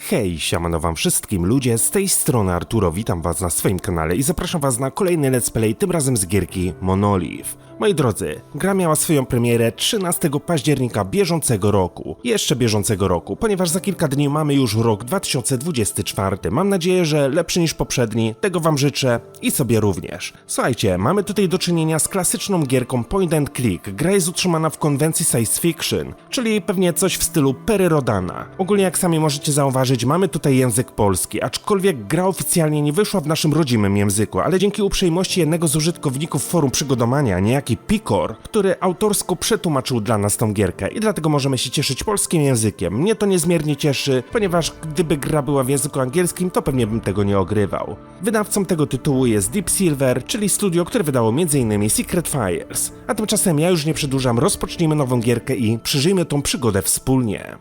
Hej, siemano wam wszystkim ludzie, z tej strony Arturo, witam was na swoim kanale i zapraszam was na kolejny let's play, tym razem z gierki Monolith. Moi drodzy, gra miała swoją premierę 13 października bieżącego roku. Jeszcze bieżącego roku, ponieważ za kilka dni mamy już rok 2024. Mam nadzieję, że lepszy niż poprzedni, tego wam życzę i sobie również. Słuchajcie, mamy tutaj do czynienia z klasyczną gierką point and click. Gra jest utrzymana w konwencji science fiction, czyli pewnie coś w stylu Pery Rodana. Ogólnie jak sami możecie zauważyć, mamy tutaj język polski, aczkolwiek gra oficjalnie nie wyszła w naszym rodzimym języku, ale dzięki uprzejmości jednego z użytkowników forum przygodowania, niejaki C.O.R.E, który autorsko przetłumaczył dla nas tą gierkę i dlatego możemy się cieszyć polskim językiem. Mnie to niezmiernie cieszy, ponieważ gdyby gra była w języku angielskim, to pewnie bym tego nie ogrywał. Wydawcą tego tytułu jest Deep Silver, czyli studio, które wydało m.in. Secret Files. A tymczasem ja już nie przedłużam, rozpocznijmy nową gierkę i przeżyjmy tą przygodę wspólnie.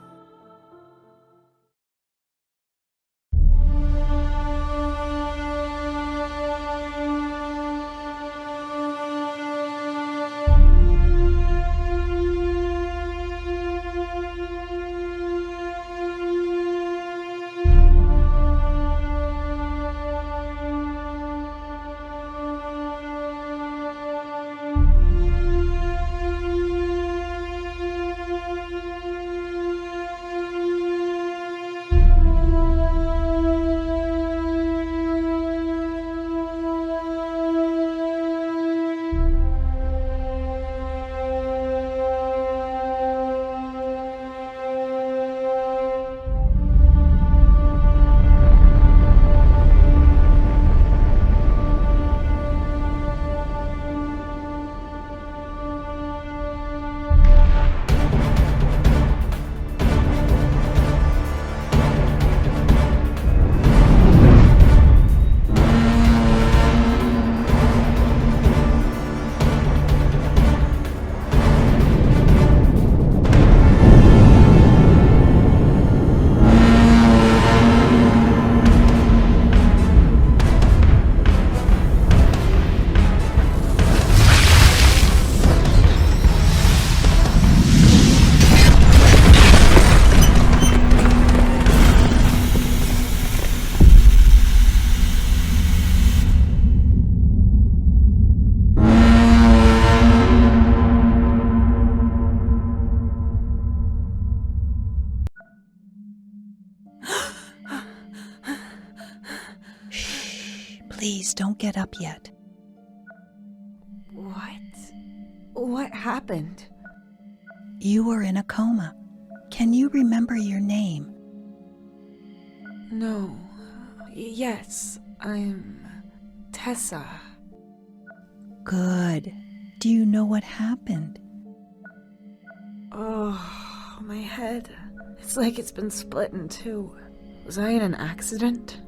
Please don't get up yet. What happened? You were in a coma. Can you remember your name? No. Yes, I'm Tessa. Good. Do you know what happened? Oh, my head. It's like it's been split in two. Was I in an accident?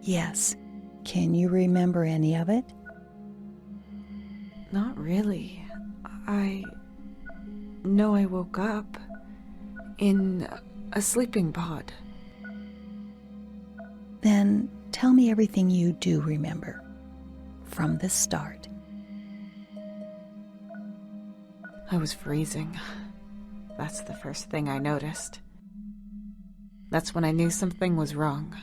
Yes. Can you remember any of it? Not really. I know I woke up in a sleeping pod. Then tell me everything you do remember. From the start. I was freezing. That's the first thing I noticed. That's when I knew something was wrong.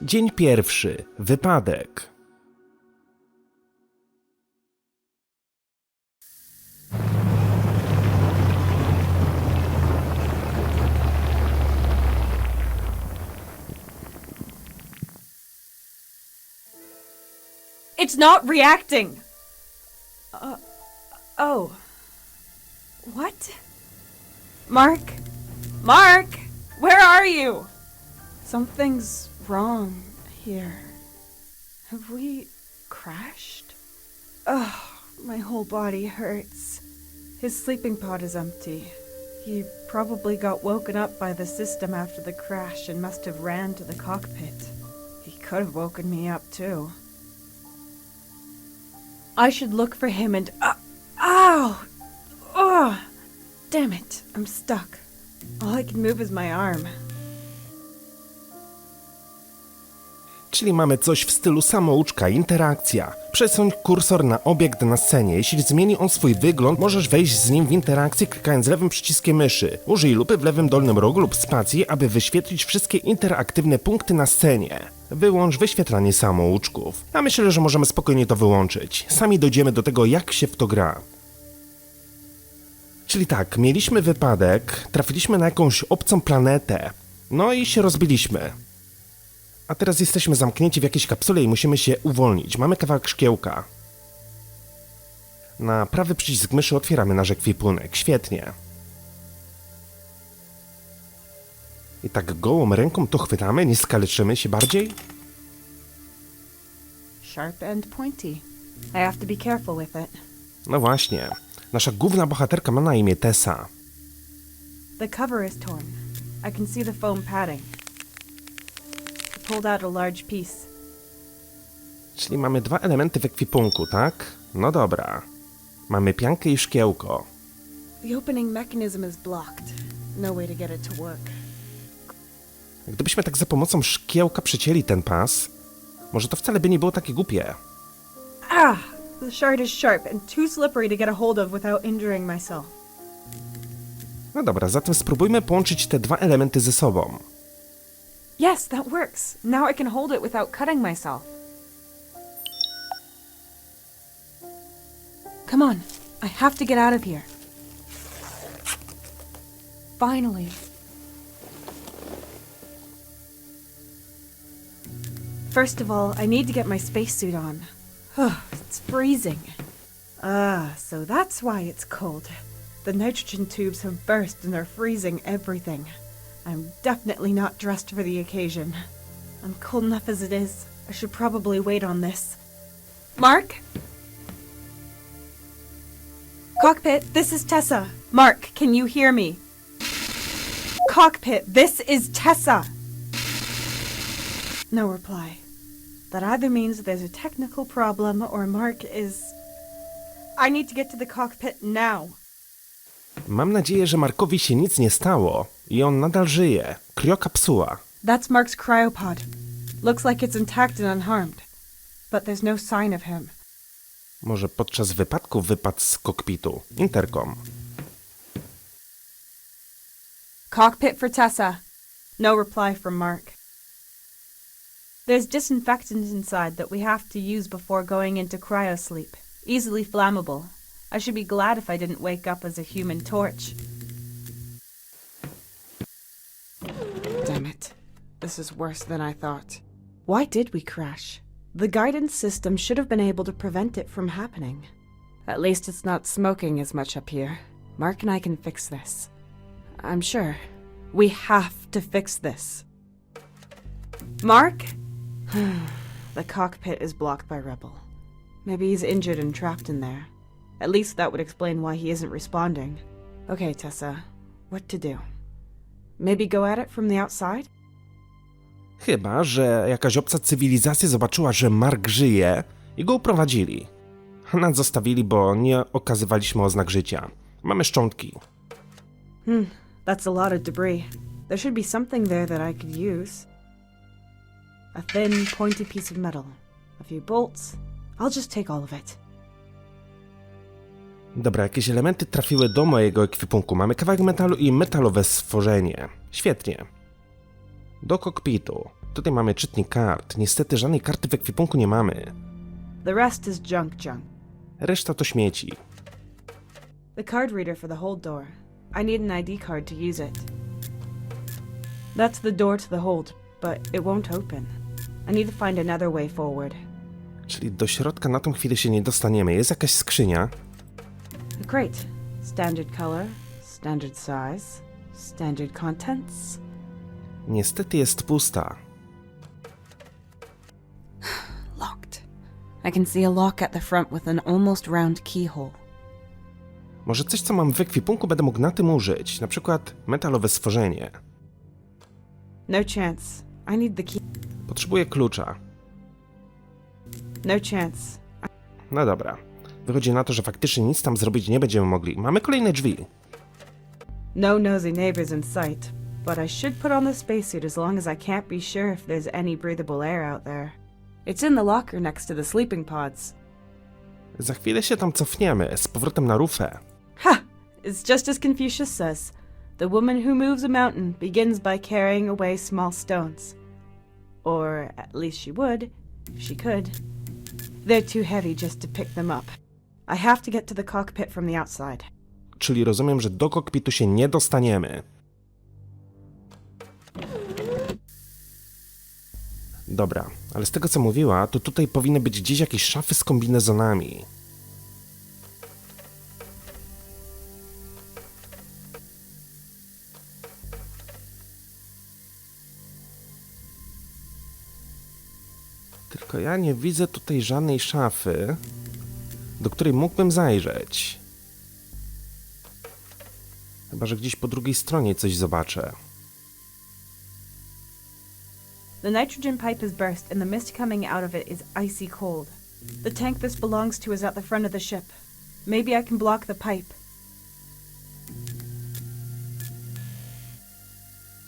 Dzień pierwszy. Wypadek. It's not reacting! Oh. What? Mark? Mark! Where are you? Something's wrong here. Have we crashed? Ugh, my whole body hurts. His sleeping pod is empty. He probably got woken up by the system after the crash and must have ran to the cockpit. He could have woken me up too. I should look for him and... ow! Oh! Damn it, I'm stuck. All I can move is my arm. Czyli mamy coś w stylu samouczka, interakcja. Przesuń kursor na obiekt na scenie. Jeśli zmieni on swój wygląd, możesz wejść z nim w interakcję klikając lewym przyciskiem myszy. Użyj lupy w lewym dolnym rogu lub spacji, aby wyświetlić wszystkie interaktywne punkty na scenie. Wyłącz wyświetlanie samouczków. A myślę, że możemy spokojnie to wyłączyć. Sami dojdziemy do tego, jak się w to gra. Czyli tak, mieliśmy wypadek, trafiliśmy na jakąś obcą planetę. No i się rozbiliśmy. A teraz jesteśmy zamknięci w jakiejś kapsule i musimy się uwolnić. Mamy kawałek szkiełka. Na prawy przycisk myszy otwieramy nasz ekwipunek. Świetnie. I tak gołą ręką to chwytamy, nie skaleczymy się bardziej? Sharp and pointy. I have to be careful with it. No właśnie. Nasza główna bohaterka ma na imię Tessa. The cover is torn. I can see the foam padding. I pulled out a large piece. Czyli mamy dwa elementy w ekwipunku, tak? No dobra. Mamy piankę i szkiełko. The opening mechanism is blocked. No way to get it to work. Gdybyśmy tak za pomocą szkiełka przycięli ten pas, może to wcale by nie było takie głupie. Ah! The shard is sharp and too slippery to get a hold of without injuring myself. No dobra, zatem spróbujmy połączyć te dwa elementy ze sobą. Yes, that works. Now I can hold it without cutting myself. Come on. I have to get out of here. Finally. First of all, I need to get my spacesuit on. It's freezing. So that's why it's cold. The nitrogen tubes have burst and they're freezing everything. I'm definitely not dressed for the occasion. I'm cold enough as it is. I should probably wait on this. Mark? Cockpit, this is Tessa. Mark, can you hear me? Cockpit, this is Tessa. No reply. That either means there's a technical problem or Mark is... I need to get to the cockpit now. Mam nadzieję, że Markowi się nic nie stało i on nadal żyje. Kriokapsuła. That's Mark's cryopod. Looks like it's intact and unharmed. But there's no sign of him. Może podczas wypadku wypadł z kokpitu. Interkom. Cockpit for Tessa. No reply from Mark. There's disinfectant inside that we have to use before going into cryosleep. Easily flammable. I should be glad if I didn't wake up as a human torch. Damn it. This is worse than I thought. Why did we crash? The guidance system should have been able to prevent it from happening. At least it's not smoking as much up here. Mark and I can fix this. I'm sure. We have to fix this. Mark? The cockpit is blocked by Rebel. Maybe he's injured and trapped in there. At least that would explain why he isn't responding. Okay, Tessa. What to do? Maybe go at it from the outside? Chyba, że jakaś obca cywilizacja zobaczyła, że Mark żyje i go uprowadzili. Nas zostawili, bo nie okazywaliśmy oznak życia. Mamy szczątki. That's a lot of debris. There should be something there that I could use. A thin, pointy piece of metal. A few bolts. I'll just take all of it. Dobra, jakieś elementy trafiły do mojego ekwipunku. Mamy kawałek metalu i metalowe stworzenie. Świetnie. Do kokpitu. Tutaj mamy czytnik kart. Niestety żadnej karty w ekwipunku nie mamy. The rest is junk. Reszta to śmieci. The card reader for the hold door. I need an ID card to use it. That's the door to the hold, but it won't open. I need to find another way forward. Czyli do środka na tą chwilę się nie dostaniemy. Jest jakaś skrzynia. A crate. Standard color, standard size, standard contents. Niestety jest pusta. Locked. I can see a lock at the front with an almost round keyhole. Może coś, co mam w ekwipunku, będę mógł na tym użyć. Na przykład metalowe stworzenie. No chance. I need the key. Potrzebuję klucza. No chance. No dobra. Wychodzi na to, że faktycznie nic tam zrobić nie będziemy mogli. Mamy kolejne drzwi. No nosy neighbors in sight, but I should put on the spacesuit as long as I can't be sure if there's any breathable air out there. It's in the locker next to the sleeping pods. Za chwilę się tam cofniemy, z powrotem na rufę. Ha! It's just as Confucius says. The woman who moves a mountain begins by carrying away small stones. Or at least she would, if she could. They're too heavy just to pick them up. I have to get to the cockpit from the outside. Czyli rozumiem, że do kokpitu się nie dostaniemy. Dobra, ale z tego co mówiła, to tutaj powinny być gdzieś jakieś szafy z kombinezonami. Tylko ja nie widzę tutaj żadnej szafy, do której mógłbym zajrzeć. Chyba że gdzieś po drugiej stronie coś zobaczę. The nitrogen pipe has burst and the mist coming out of it is icy cold. The tank this belongs to is at the front of the ship. Maybe I can block the pipe.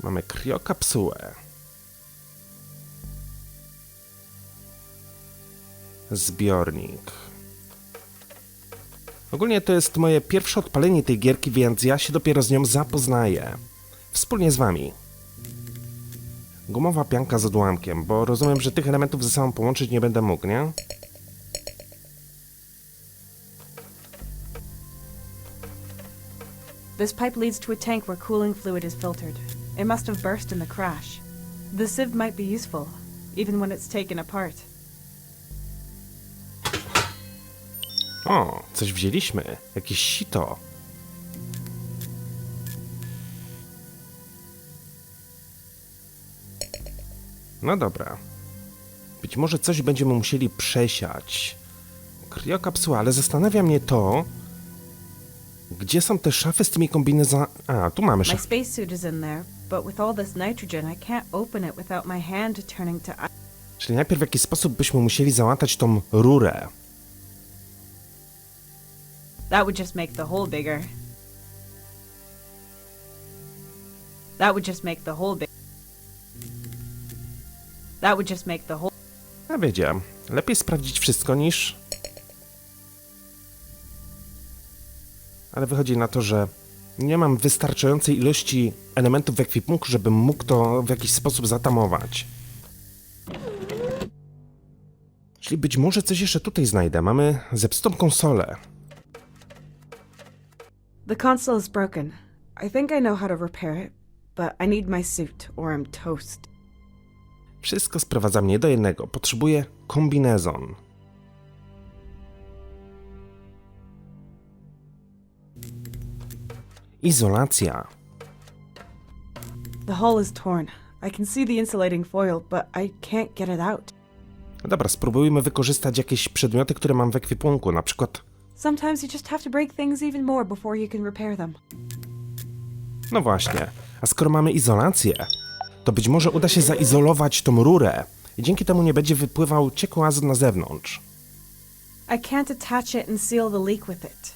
Mamy kriokapsułę. Zbiornik. Ogólnie to jest moje pierwsze odpalenie tej gierki, więc ja się dopiero z nią zapoznaję. Wspólnie z wami. Gumowa pianka z odłamkiem, bo rozumiem, że tych elementów ze sobą połączyć nie będę mógł, nie? This pipe leads to a tank where cooling fluid is filtered. It must have burst in the crash. The sieve might be useful, even when it's taken apart. O, coś wzięliśmy. Jakieś sito. No dobra. Być może coś będziemy musieli przesiać. Kriokapsuła, ale zastanawia mnie to, gdzie są te szafy z tymi kombinezonami. A, tu mamy My szafę. spacesuit is in there, but with all this nitrogen, I can't open it without my hand turning to ice. Czyli najpierw w jakiś sposób byśmy musieli załatać tą rurę. That would just make the hole bigger. That would just make the hole big. That would just make the hole. Ja wiedziałem. Lepiej sprawdzić wszystko niż... Ale wychodzi na to, że nie mam wystarczającej ilości elementów w ekwipunku, żebym mógł to w jakiś sposób zatamować. Czyli być może coś jeszcze tutaj znajdę. Mamy zepsutą konsolę. The console is broken. I think I know how to repair it, but I need my suit or I'm toast. Wszystko sprowadza mnie do jednego. Potrzebuję kombinezon. Izolacja. The hull is torn. I can see the insulating foil, but I can't get it out. No dobra, spróbujmy wykorzystać jakieś przedmioty, które mam w ekwipunku, na przykład... Sometimes you just have to break things even more before you can repair them. No właśnie, a skoro mamy izolację, to być może uda się zaizolować tą rurę i dzięki temu nie będzie wypływał ciekły azot na zewnątrz. I can't attach it and seal the leak with it.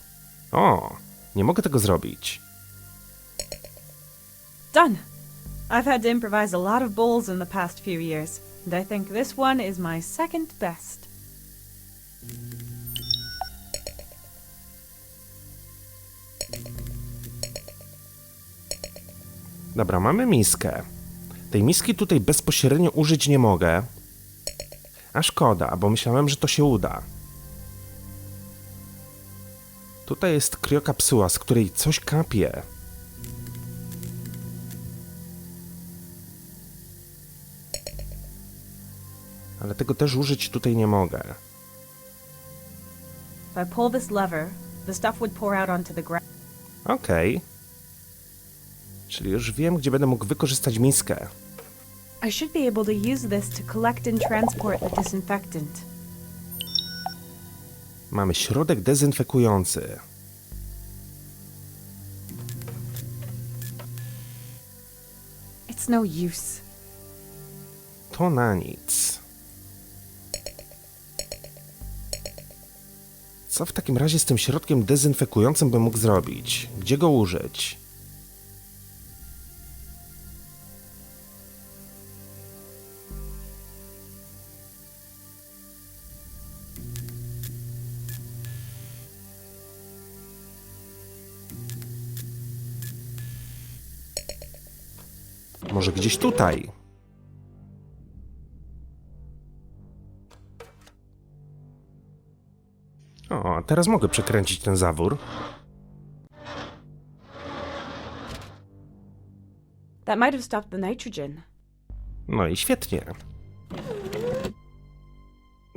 O, nie mogę tego zrobić. Done! I've had to improvise a lot of bowls in the past few years, and I think this one is my second best. Dobra, mamy miskę. Tej miski tutaj bezpośrednio użyć nie mogę. A szkoda, bo myślałem, że to się uda. Tutaj jest kriokapsuła, z której coś kapie. Ale tego też użyć tutaj nie mogę. If I pull this lever, the stuff would pour out onto the ground. Okej. Czyli już wiem, gdzie będę mógł wykorzystać miskę. I should be able to use this to collect and transport the disinfectant. Mamy środek dezynfekujący. It's no use. To na nic. Co w takim razie z tym środkiem dezynfekującym bym mógł zrobić? Gdzie go użyć? Może gdzieś tutaj? O, a teraz mogę przekręcić ten zawór. That might have stopped the nitrogen. No i świetnie.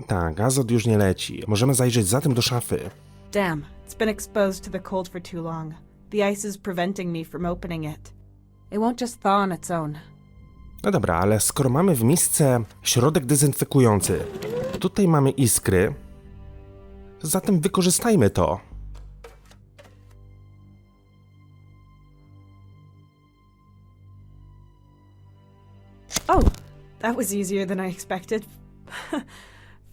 Tak, azot już nie leci. Możemy zajrzeć zatem do szafy. Damn, it's been exposed to the cold for too long. The ice is preventing me from opening it. It won't just thaw on its own. No dobra, ale skoro mamy w misce środek dezynfekujący, tutaj mamy iskry, to zatem wykorzystajmy to. Oh, that was easier than I expected.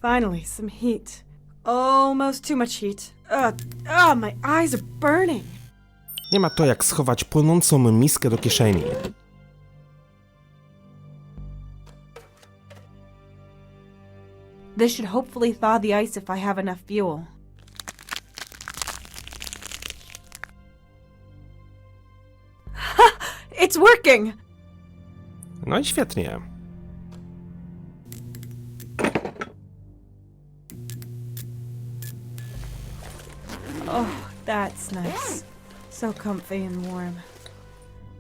Finally, some heat. Almost too much heat. My eyes are burning. Nie ma to jak schować płonącą miskę do kieszeni. This should hopefully thaw the ice if I have enough fuel. It's working! No i świetnie. Oh, that's nice. So comfy and warm.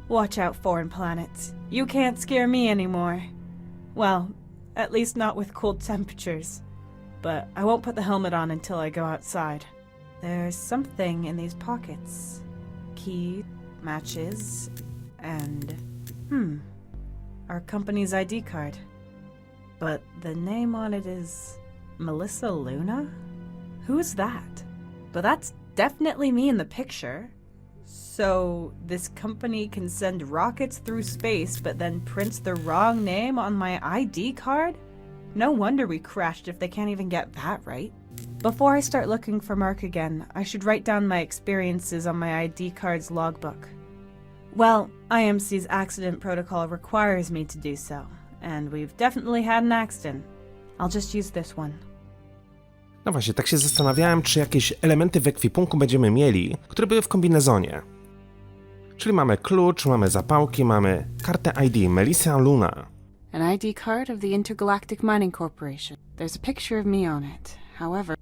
Watch out, foreign planets. You can't scare me anymore. Well, at least not with cold temperatures. But I won't put the helmet on until I go outside. There's something in these pockets. Key, matches, and... our company's ID card. But the name on it is... Melissa Luna? Who is that? But that's definitely me in the picture. So, this company can send rockets through space, but then prints the wrong name on my ID card? No wonder we crashed if they can't even get that right. Before I start looking for Mark again, I should write down my experiences on my ID card's logbook. Well, IMC's accident protocol requires me to do so, and we've definitely had an accident. I'll just use this one. No właśnie, tak się zastanawiałem, czy jakieś elementy w ekwipunku będziemy mieli, które były w kombinezonie. Czyli mamy klucz, mamy zapałki, mamy kartę ID Melissa Luna. An ID card of the Intergalactic Mining Corporation. There's a picture of me on it. However...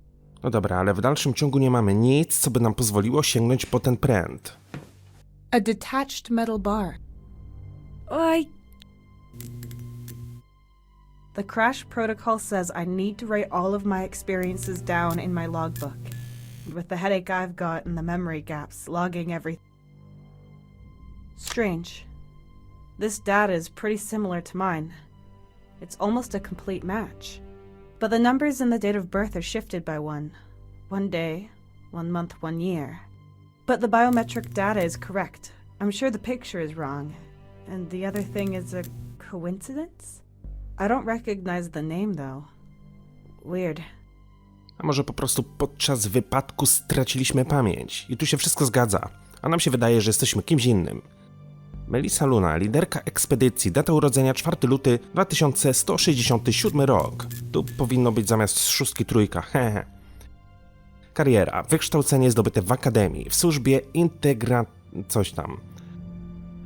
No dobra, ale w dalszym ciągu nie mamy nic, co by nam pozwoliło sięgnąć po ten pręt. A detached metal bar. The crash protocol says I need to write all of my experiences down in my logbook. With the headache I've got and the memory gaps, logging everything. Strange. This data is pretty similar to mine. It's almost a complete match. But the numbers and the date of birth are shifted by one. 1 day, 1 month, 1 year. But the biometric data is correct. I'm sure the picture is wrong. And the other thing is a coincidence? I don't recognize the name though. Weird. A może po prostu podczas wypadku straciliśmy pamięć i tu się wszystko zgadza, a nam się wydaje, że jesteśmy kimś innym. Melissa Luna, liderka ekspedycji, data urodzenia 4 luty 2167 rok. Tu powinno być zamiast 6 trójka, hehe. Kariera, wykształcenie zdobyte w akademii, w służbie coś tam.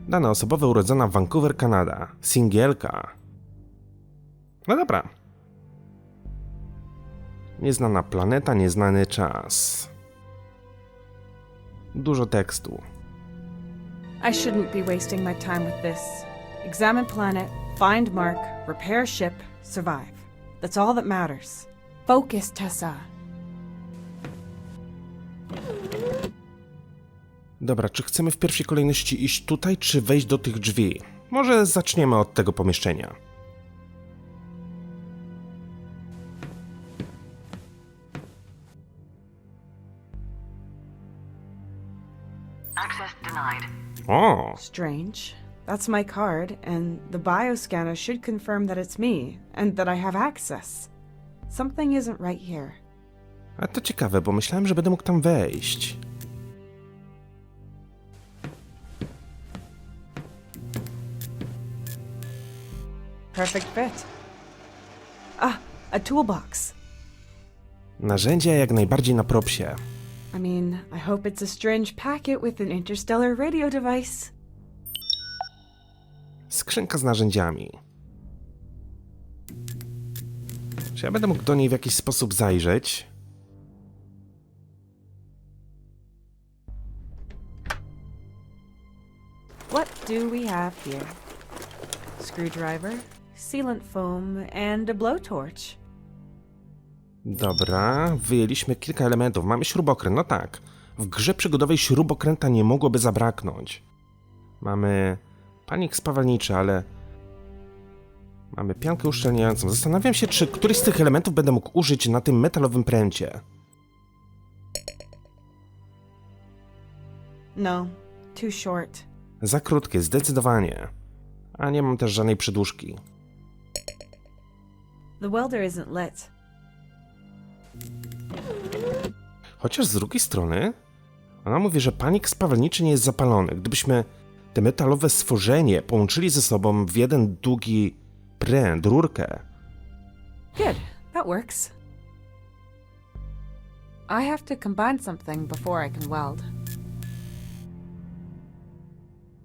Dane osobowe, urodzona w Vancouver, Kanada. Singielka. No dobra. Nieznana planeta, nieznany czas. Dużo tekstu. I shouldn't be wasting my time with this. Examine planet, find Mark, repair ship, survive. That's all that matters. Focus, Tessa. Dobra, czy chcemy w pierwszej kolejności iść tutaj, czy wejść do tych drzwi? Może zaczniemy od tego pomieszczenia. Access denied. O! Strange. That's my card, and the bioscanner should confirm that it's me, and that I have access. Something isn't right here. A to ciekawe, bo myślałem, że będę mógł tam wejść. Perfect fit. A toolbox. Narzędzia jak najbardziej na propsie. I mean, I hope it's a strange packet with an interstellar radio device. Skrzynka z narzędziami. Czy ja będę mógł do niej w jakiś sposób zajrzeć? What do we have here? Screwdriver, sealant foam, and a blowtorch. Dobra, wyjęliśmy kilka elementów. Mamy śrubokręt, no tak. W grze przygodowej śrubokręta nie mogłoby zabraknąć. Mamy panik spawalniczy, ale... Mamy piankę uszczelniającą. Zastanawiam się, czy któryś z tych elementów będę mógł użyć na tym metalowym pręcie. No, too short. Za krótkie, zdecydowanie. A nie mam też żadnej przydłużki. The welder isn't lit. Chociaż z drugiej strony, ona mówi, że panik spawalniczy nie jest zapalony. Gdybyśmy te metalowe stworzenie połączyli ze sobą w jeden długi pręt, rurkę. Good, that works. I have to combine something before I can weld.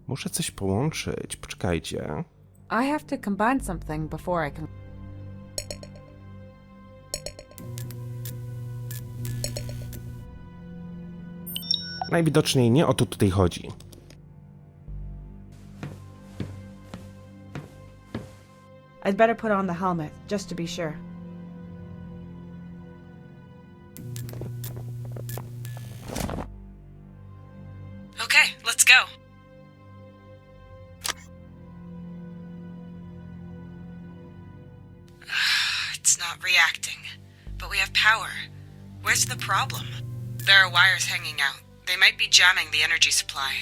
Muszę coś połączyć, poczekajcie. I have to combine something before I can... Najwidoczniej nie o to tutaj chodzi. I'd better put on the helmet, just to be sure. Okay, let's go. It's not reacting, but we have power. Where's the problem? There are wires hanging out. They might be jamming the energy supply.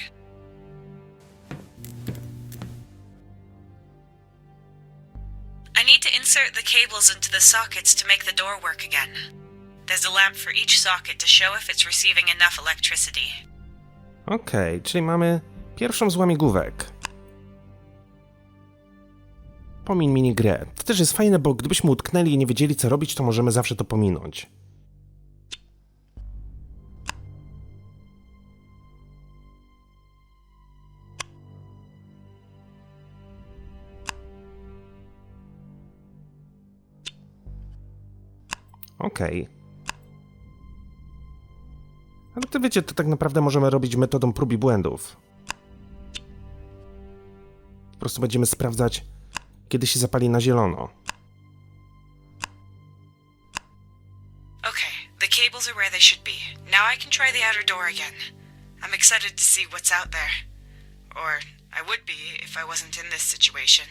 I need to insert the cables into the sockets to make the door work again. There's a lamp for each socket to show if it's receiving enough electricity. Okej, czyli mamy pierwszą z łamigłówek. Pomiń minigrę. To też jest fajne, bo gdybyśmy utknęli i nie wiedzieli, co robić, to możemy zawsze to pominąć. Okej. Ale to wiecie, to tak naprawdę możemy robić metodą prób i błędów. Po prostu będziemy sprawdzać, kiedy się zapali na zielono. Okay, the cables are where they should be. Now I can try the outer door again. I'm excited to see what's out there. Or I would be if I wasn't in this situation.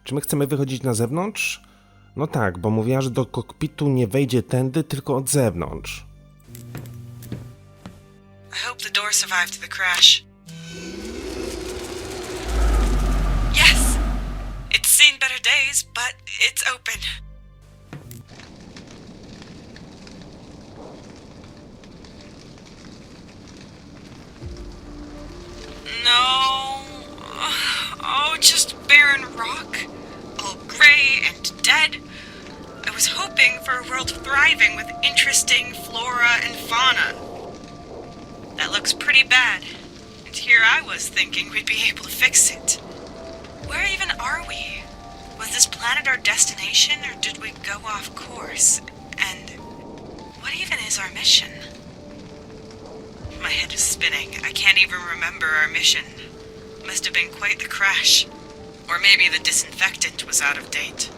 Czy my chcemy wychodzić na zewnątrz? No tak, bo mówiła, że do kokpitu nie wejdzie tędy, tylko od zewnątrz. I hope the door survived the crash. Yes! It's seen better days, but it's open. No. Oh, just barren rock. All gray and dead. I was hoping for a world thriving with interesting flora and fauna. That looks pretty bad. And here I was thinking we'd be able to fix it. Where even are we? Was this planet our destination, or did we go off course? And what even is our mission? My head is spinning. I can't even remember our mission. Must have been quite the crash. Or maybe the disinfectant was out of date.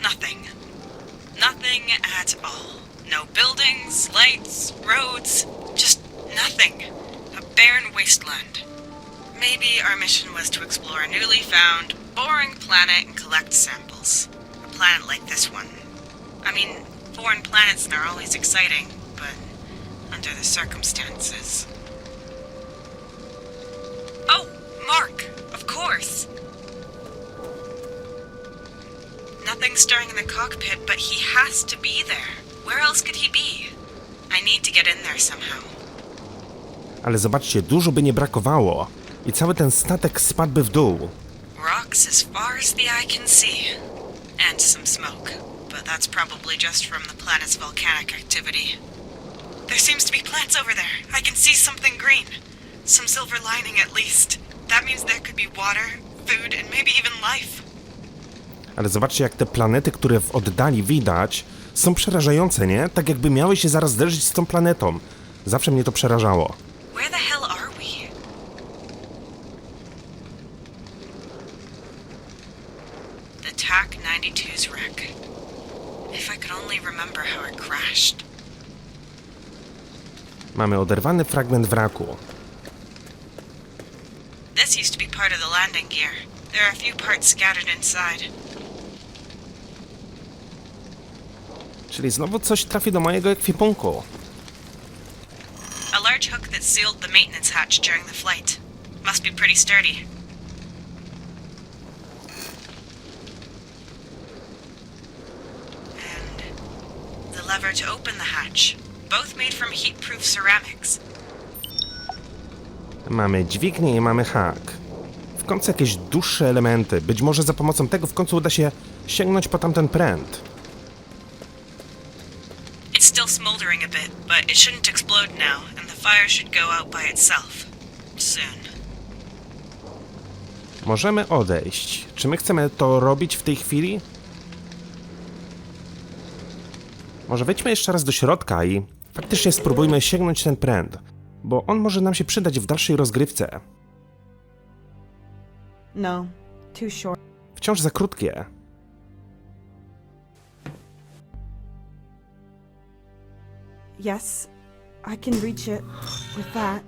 Nothing. Nothing at all. No buildings, lights, roads, just nothing. A barren wasteland. Maybe our mission was to explore a newly found, boring planet and collect samples. A planet like this one. I mean, foreign planets are always exciting, but under the circumstances. Oh, Mark, of course. Nothing stirring in the cockpit, but he has to be there. Where else could he be? I need to get in there somehow. Ale zobaczcie, dużo by nie brakowało i cały ten statek spadłby w dół. Rocks as far as the eye can see. And some smoke. But that's probably just from the planet's volcanic activity. There seems to be plants over there. I can see something green. Some silver lining at least. That means there could be water, food, and maybe even life. Ale zobaczcie, jak te planety, które w oddali widać, są przerażające, nie? Tak jakby miały się zaraz zderzyć z tą planetą. Zawsze mnie to przerażało. Where the hell are we? The TAC 92's wreck. If I could only remember how it crashed. Mamy oderwany fragment wraku. This used to be part of the landing gear. There are a few parts scattered inside. Czyli znowu coś trafi do mojego ekwipunku. A large hook that sealed the maintenance hatch during the flight. Must be pretty sturdy. And the lever to open the hatch. Both made from heat-proof ceramics. Mamy dźwignię i mamy hak. W końcu jakieś dłuższe elementy. Być może za pomocą tego w końcu uda się sięgnąć po tamten pręt. It's still smoldering a bit, but it shouldn't explode now, and the fire should go out by itself. Soon. Możemy odejść. Czy my chcemy to robić w tej chwili? Może wejdźmy jeszcze raz do środka i faktycznie spróbujmy sięgnąć ten pręt, bo on może nam się przydać w dalszej rozgrywce. No, too short. Wciąż za krótkie. Yes, I can reach it with that.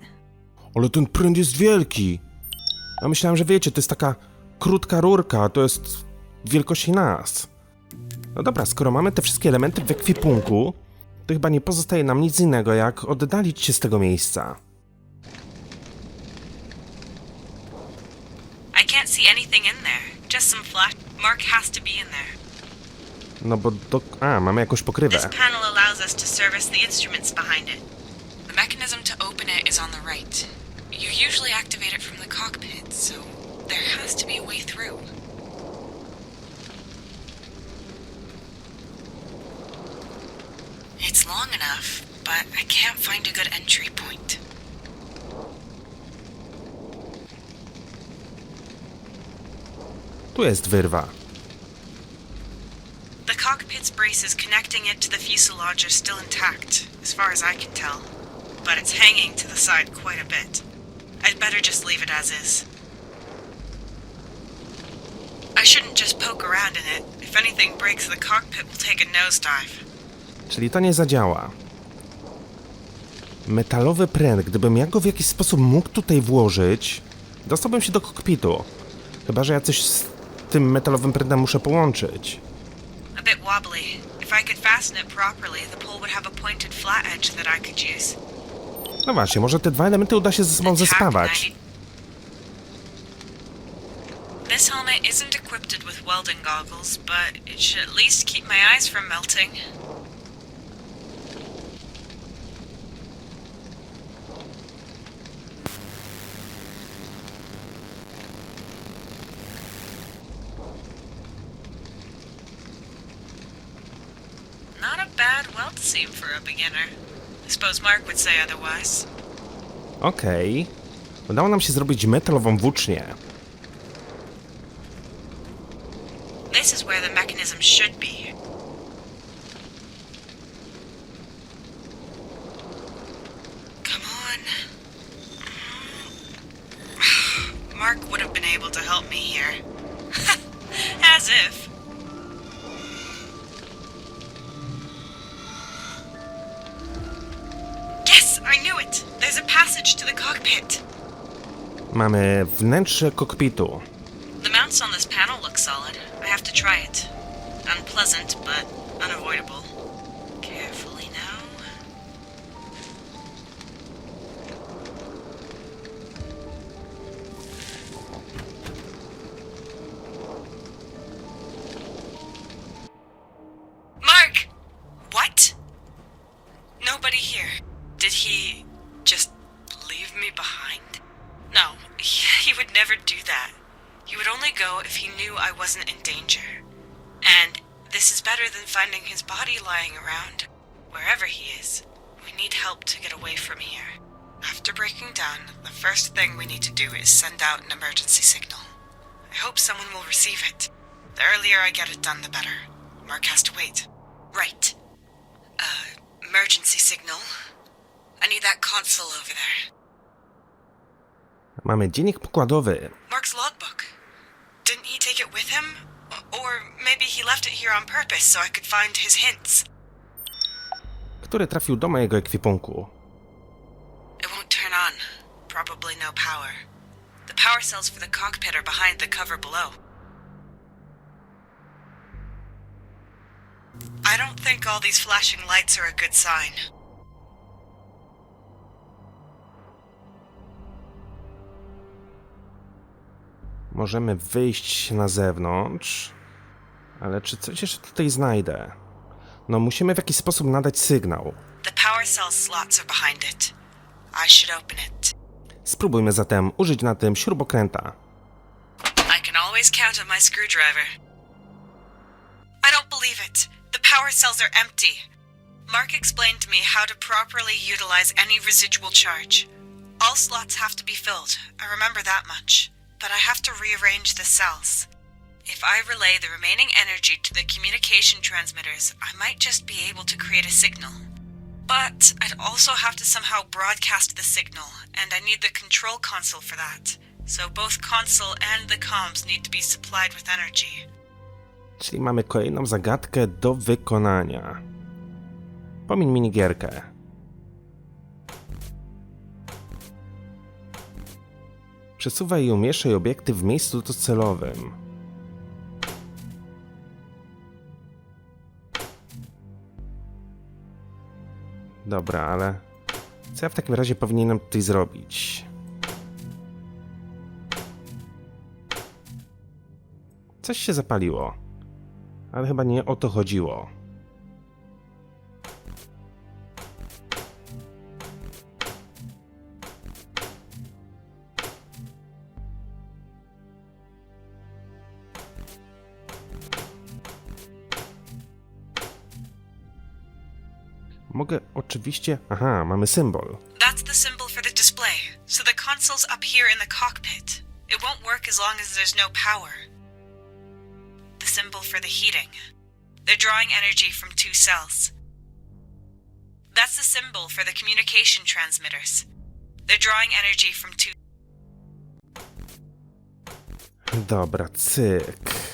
Ale ten pręt jest wielki. Ja myślałem, że wiecie, to jest taka krótka rurka, to jest wielkości nas. No dobra, skoro mamy te wszystkie elementy w ekwipunku, to chyba nie pozostaje nam nic innego, jak oddalić się z tego miejsca. I can't see anything in there. Just some flash. Mark has to be in there. No bo mamy jakąś pokrywę. This panel allows us to service the instruments behind it. The mechanism to open it is on the right. You usually activate it from the cockpit, so there has to be a way through. It's long enough, but I can't find a good entry point. Tu jest wyrwa. The cockpit's braces connecting it to the fuselage are still intact, as far as I can tell. But it's hanging to the side quite a bit. I'd better just leave it as is. I shouldn't just poke around in it. If anything breaks, the cockpit will take a nosedive. Czyli to nie zadziała. Metalowy pręt, gdybym ja go w jakiś sposób mógł tutaj włożyć, dostałbym się do kokpitu. Chyba że ja coś z tym metalowym prętem muszę połączyć. A bit wobbly. If I could fasten it properly, the pole would have a pointed flat edge that I could use. No właśnie, może te dwa elementy uda się ze sobą zespawać. This helmet isn't equipped with welding goggles, but it should at least keep my eyes from melting. Not a bad weld seam for a beginner. I suppose Mark would say otherwise. Okej. Udało nam się zrobić metalową włócznię. This is where the mechanism should be. Come on. Mark would have been able to help me here. As if. Yes, I knew it. There's a passage to the cockpit. Mamy wnętrze kokpitu. The mounts on this panel look solid. I have to try it. Unpleasant, but unavoidable. Carefully now. Mark! What? Nobody here. Did he just leave me behind? No, he would never do that. He would only go if he knew I wasn't in danger. And this is better than finding his body lying around. Wherever he is, we need help to get away from here. After breaking down, the first thing we need to do is send out an emergency signal. I hope someone will receive it. The earlier I get it done, the better. Mark has to wait. Right. Emergency signal. I need that console over there. Mamy dziennik pokładowy. Mark's logbook. Didn't he take it with him? Or maybe he left it here on purpose so I could find his hints. Który trafił do mojego ekwipunku. It won't turn on. Probably no power. The power cells for the cockpit are behind the cover below. I don't think all these flashing lights are a good sign. Możemy wyjść na zewnątrz. Ale czy coś jeszcze tutaj znajdę? No musimy w jakiś sposób nadać sygnał. The power cell slots are behind it. I should open it. Spróbujmy zatem użyć na tym śrubokręta. I can always count on my screwdriver. I don't believe it. The power cells are empty. Mark explained to me how to properly utilize any residual charge. All slots have to be filled. I remember that much. But I have to rearrange the cells. If I relay the remaining energy to the communication transmitters, I might just be able to create a signal. But I'd also have to somehow broadcast the signal, and I need the control console for that. So both console and the comms need to be supplied with energy. Czyli mamy kolejną zagadkę do wykonania. Pomiń minigierkę. Przesuwaj i umieszczaj obiekty w miejscu docelowym. Dobra, ale co ja w takim razie powinienem tutaj zrobić? Coś się zapaliło, ale chyba nie o to chodziło. Mogę oczywiście... Aha, mamy symbol. That's the symbol for the display, so the console's up here in the cockpit. It won't work as long as there's no power. The symbol for the heating. They're drawing energy from two cells. That's the symbol for the communication transmitters. They're drawing energy from two... Dobra, cyk.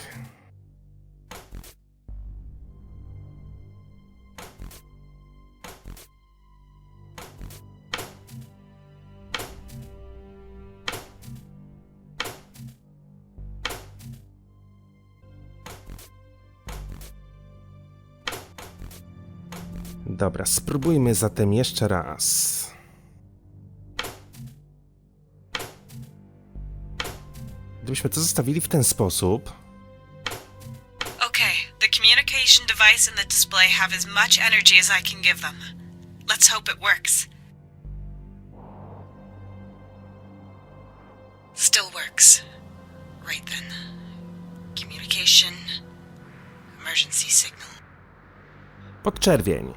Dobra, spróbujmy zatem jeszcze raz. Gdybyśmy to zostawili w ten sposób... Okay, the communication device and the display have as much energy as I can give them. Let's hope it works. Still works. Right then. Communication. Emergency signal. Podczerwień.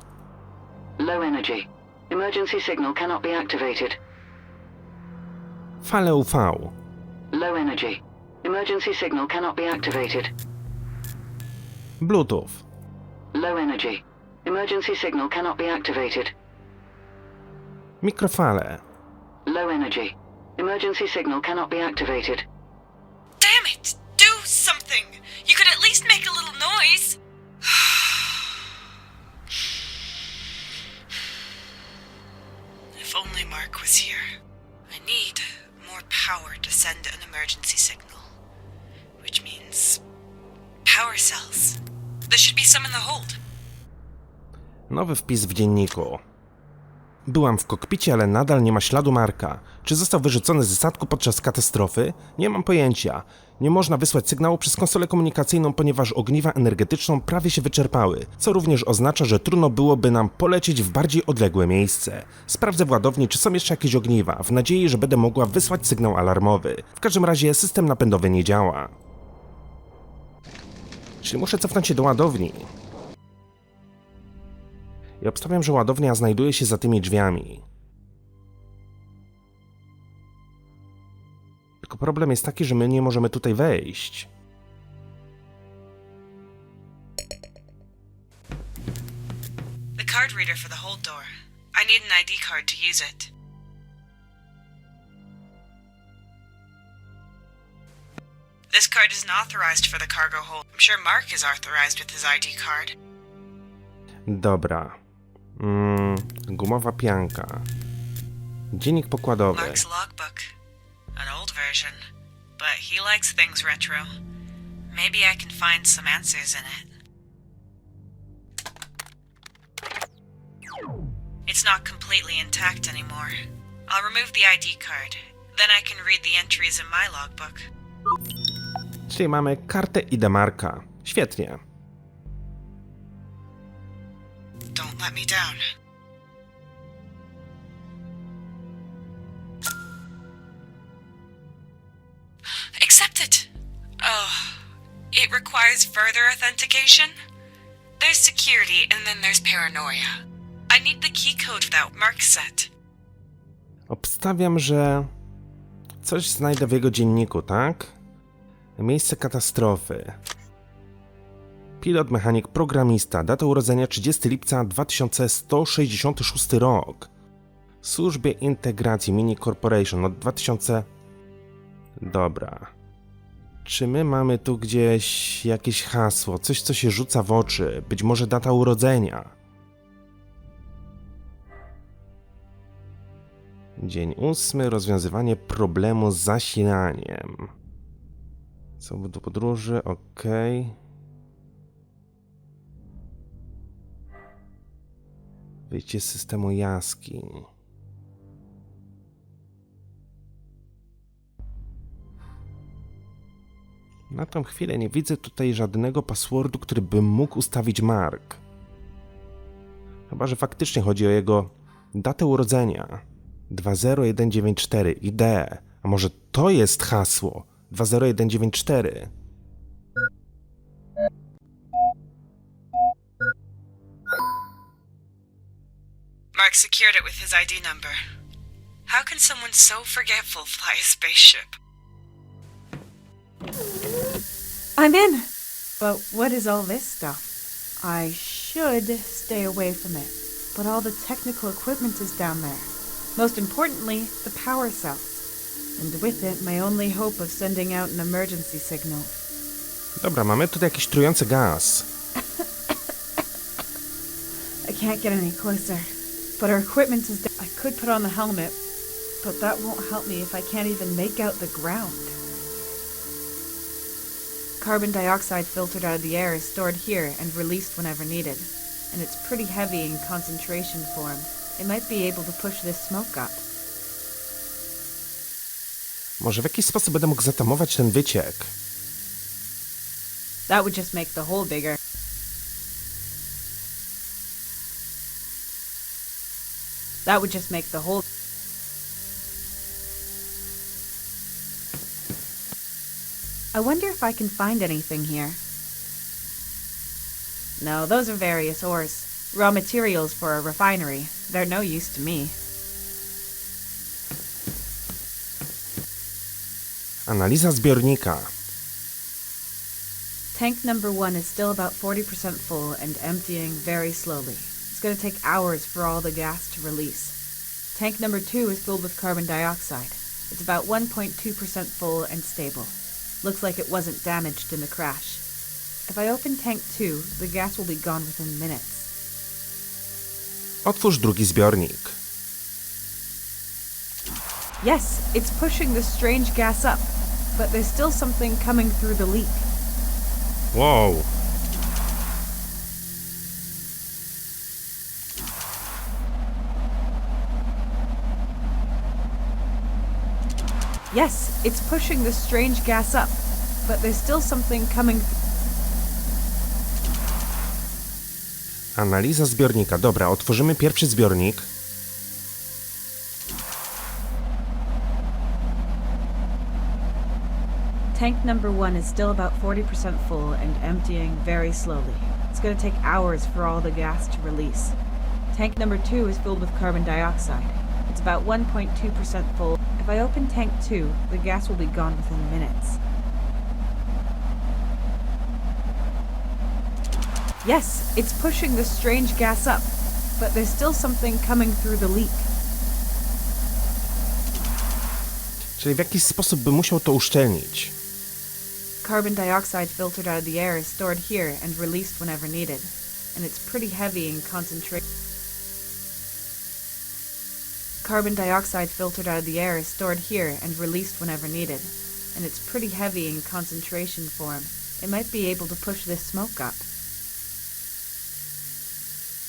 Low energy. Emergency signal cannot be activated. Fale UV. Low energy. Emergency signal cannot be activated. Bluetooth. Low energy. Emergency signal cannot be activated. Mikrofale. Low energy. Emergency signal cannot be activated. Damn it! Do something! You could at least make a little noise! If only Mark was here. I need more power to send an emergency signal. Which means... power cells. There should be some in the hold. Nowy wpis w dzienniku. Byłam w kokpicie, ale nadal nie ma śladu Marka. Czy został wyrzucony ze statku podczas katastrofy? Nie mam pojęcia. Nie można wysłać sygnału przez konsolę komunikacyjną, ponieważ ogniwa energetyczną prawie się wyczerpały, co również oznacza, że trudno byłoby nam polecieć w bardziej odległe miejsce. Sprawdzę w ładowni, czy są jeszcze jakieś ogniwa, w nadziei, że będę mogła wysłać sygnał alarmowy. W każdym razie system napędowy nie działa. Czyli muszę cofnąć się do ładowni. I obstawiam, że ładownia znajduje się za tymi drzwiami. problem jest taki, że my nie możemy tutaj wejść. The card reader for the hold door. I need an ID card to use it. This card isn't authorized for the cargo hold. I'm sure Mark is authorized with his ID card. Dobra. Gumowa pianka. Dziennik pokładowy. Mark's logbook. An old version. But he likes things retro. Maybe I can find some answers in it. It's not completely intact anymore. I'll remove the ID card. Then I can read the entries in my logbook. Czyli mamy kartę ID Marka. Świetnie. Don't let me down. Accept it. Oh, it requires further authentication? There's security and then there's paranoia. I need the key code for that Mark set. Obstawiam, że coś znajdę w jego dzienniku, tak? Miejsce katastrofy. Pilot, mechanik, programista. Data urodzenia 30 lipca 2166 rok. W służbie integracji Mining Corporation od 2000... Dobra. Czy my mamy tu gdzieś jakieś hasło? Coś, co się rzuca w oczy? Być może data urodzenia? Dzień 8. Rozwiązywanie problemu z zasilaniem. Co do podróży, ok. Wyjście z systemu jaskiń. Na tą chwilę nie widzę tutaj żadnego passwordu, który bym mógł ustawić Mark. Chyba że faktycznie chodzi o jego datę urodzenia. 20194 ID. A może to jest hasło? 20194. Mark secured it with his ID number. How can someone so forgetful fly a spaceship? I'm in! But what is all this stuff? I should stay away from it, but all the technical equipment is down there. Most importantly, the power cells. And with it, my only hope of sending out an emergency signal. Dobra, mamy tutaj jakiś trujący gaz. I can't get any closer, but our equipment is I could put on the helmet, but that won't help me if I can't even make out the ground. Carbon dioxide filtered out of the air is stored here and released whenever needed, and it's pretty heavy in concentration form. It might be able to push this smoke up. Może w jakiś sposób będę mógł zatamować ten wyciek. That would just make the hole bigger. That would just make the hole... I wonder if I can find anything here. No, those are various ores. Raw materials for a refinery. They're no use to me. Analiza zbiornika. Tank number 1 is still about 40% full and emptying very slowly. It's going to take hours for all the gas to release. Tank number 2 is filled with carbon dioxide. It's about 1.2% full and stable. Looks like it wasn't damaged in the crash. If I open tank 2, the gas will be gone within minutes. Otwórz drugi zbiornik. Yes, it's pushing the strange gas up, but there's still something coming through the leak. Wow. Yes, it's pushing the strange gas up, but there's still something coming Analiza zbiornika. Dobra, otworzymy pierwszy zbiornik. Tank number 1 is still about 40% full and emptying very slowly. It's going to take hours for all the gas to release. Tank number 2 is filled with carbon dioxide. It's about 1.2% full. If If I open tank 2, the gas will be gone within minutes. Yes, it's pushing the strange gas up, but there's still something coming through the leak. Czyli w jakiś sposób by musiał to uszczelnić. Carbon dioxide filtered out of the air is stored here and released whenever needed, and it's pretty heavy in concentration. Carbon dioxide filtered out of the air is stored here and released whenever needed, and it's pretty heavy in concentration form. It might be able to push this smoke up.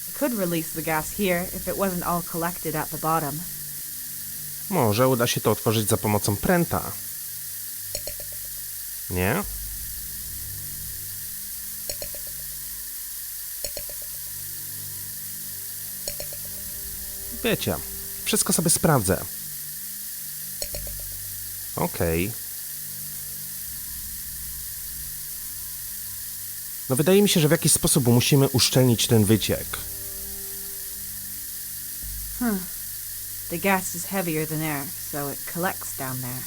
I could release the gas here if it wasn't all collected at the bottom. Może uda się to otworzyć za pomocą pręta. Nie? Wiecie, wszystko sobie sprawdzę. Okej. No wydaje mi się, że w jakiś sposób musimy uszczelnić ten wyciek. The gas is heavier than air, so it collects down there.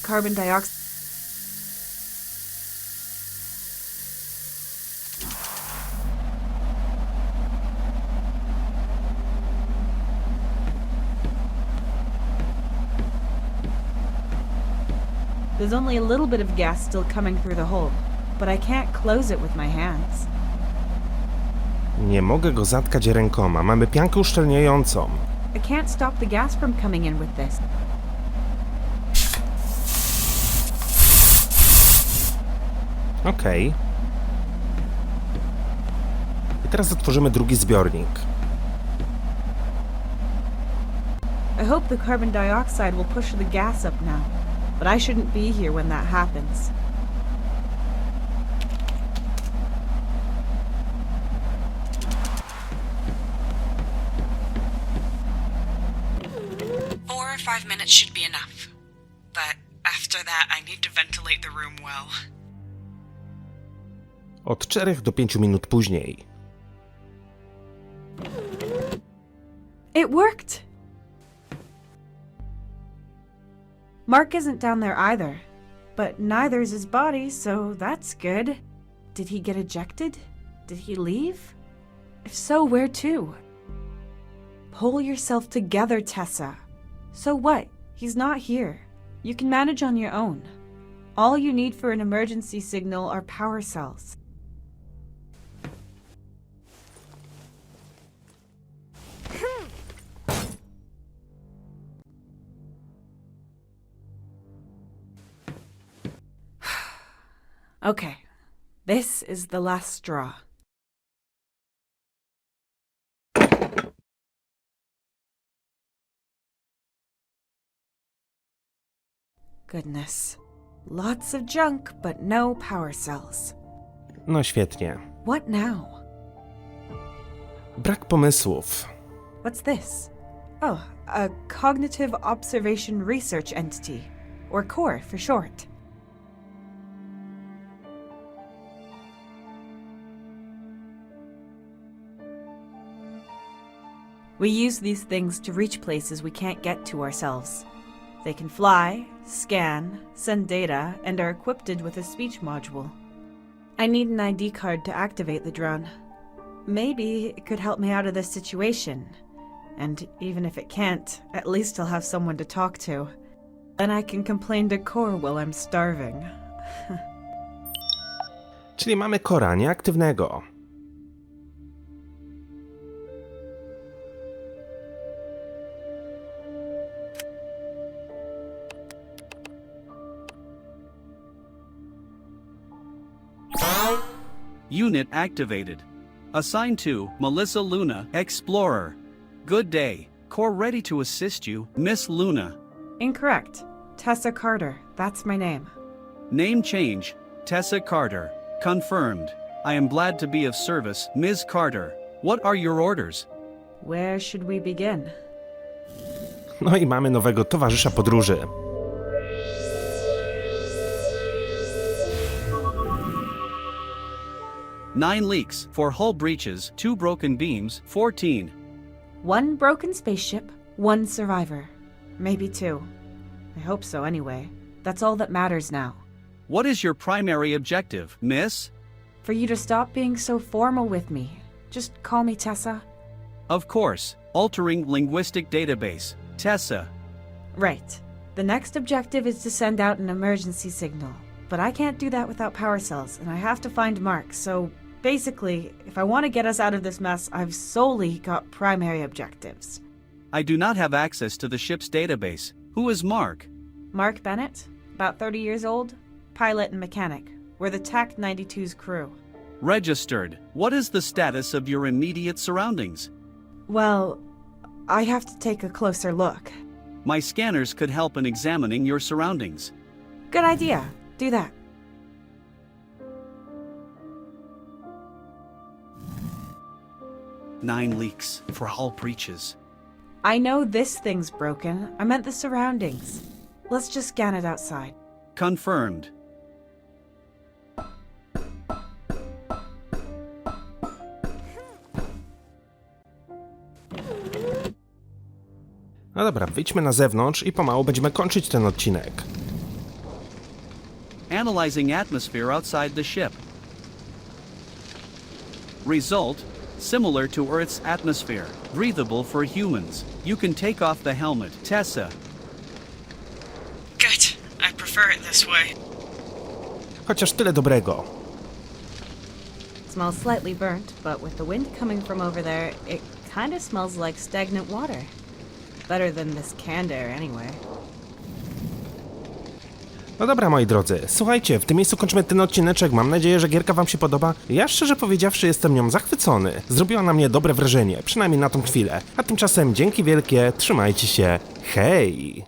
Carbon dioxide. There's only a little bit of gas still coming through the hole, but I can't close it with my hands. Nie mogę go zatkać rękoma. Mamy piankę uszczelniającą. I can't stop the gas from coming in with this. Okej. I teraz otworzymy drugi zbiornik. I hope the carbon dioxide will push the gas up now, but I shouldn't be here when that happens. Or 5 minutes should be enough. But after that, I need to ventilate the room well. Od 4 do 5 minut później. It worked! Mark isn't down there either, but neither's his body, so that's good. Did he get ejected? Did he leave? If so, where to? Pull yourself together, Tessa. So what? He's not here. You can manage on your own. All you need for an emergency signal are power cells. Okay, this is the last straw. Goodness. Lots of junk, but no power cells. No świetnie. What now? Brak pomysłów. What's this? Oh, a Cognitive Observation Research Entity, or C.O.R.E. for short. We use these things to reach places we can't get to ourselves. They can fly, scan, send data, and are equipped with a speech module. I need an ID card to activate the drone. Maybe it could help me out of this situation. And even if it can't, at least I'll have someone to talk to. Then I can complain to C.O.R.E. while I'm starving. Czyli mamy C.O.R.E. nieaktywnego. Unit activated. Assigned to Melissa Luna, Explorer. Good day. C.O.R.E. ready to assist you, Miss Luna. Incorrect. Tessa Carter, that's my name. Name change. Tessa Carter. Confirmed. I am glad to be of service, Ms. Carter. What are your orders? Where should we begin? No i mamy nowego towarzysza podróży. 9 leaks, 4 hull breaches, 2 broken beams, 14. 1 broken spaceship, 1 survivor. Maybe 2. I hope so anyway. That's all that matters now. What is your primary objective, miss? For you to stop being so formal with me. Just call me Tessa. Of course, altering linguistic database, Tessa. Right. The next objective is to send out an emergency signal. But I can't do that without power cells, and I have to find Mark, so basically, if I want to get us out of this mess, I've solely got primary objectives. I do not have access to the ship's database. Who is Mark? Mark Bennett, about 30 years old, pilot and mechanic. We're the TAC 92's crew. Registered. What is the status of your immediate surroundings? Well, I have to take a closer look. My scanners could help in examining your surroundings. Good idea. Do that. Nine leaks, 4 hull breaches. I know this thing's broken. I meant the surroundings. Let's just scan it outside. Confirmed. No dobra, wyjdźmy na zewnątrz i pomału będziemy kończyć ten odcinek. Analyzing atmosphere outside the ship. Result: similar to Earth's atmosphere, breathable for humans. You can take off the helmet, Tessa. Good. I prefer it this way. Chociaż tyle dobrego. Smells slightly burnt, but with the wind coming from over there, it kind of smells like stagnant water. Better than this canned air anyway. No dobra, moi drodzy, słuchajcie, w tym miejscu kończymy ten odcineczek, mam nadzieję, że gierka wam się podoba. Ja szczerze powiedziawszy jestem nią zachwycony. Zrobiła na mnie dobre wrażenie, przynajmniej na tą chwilę. A tymczasem dzięki wielkie, trzymajcie się, hej!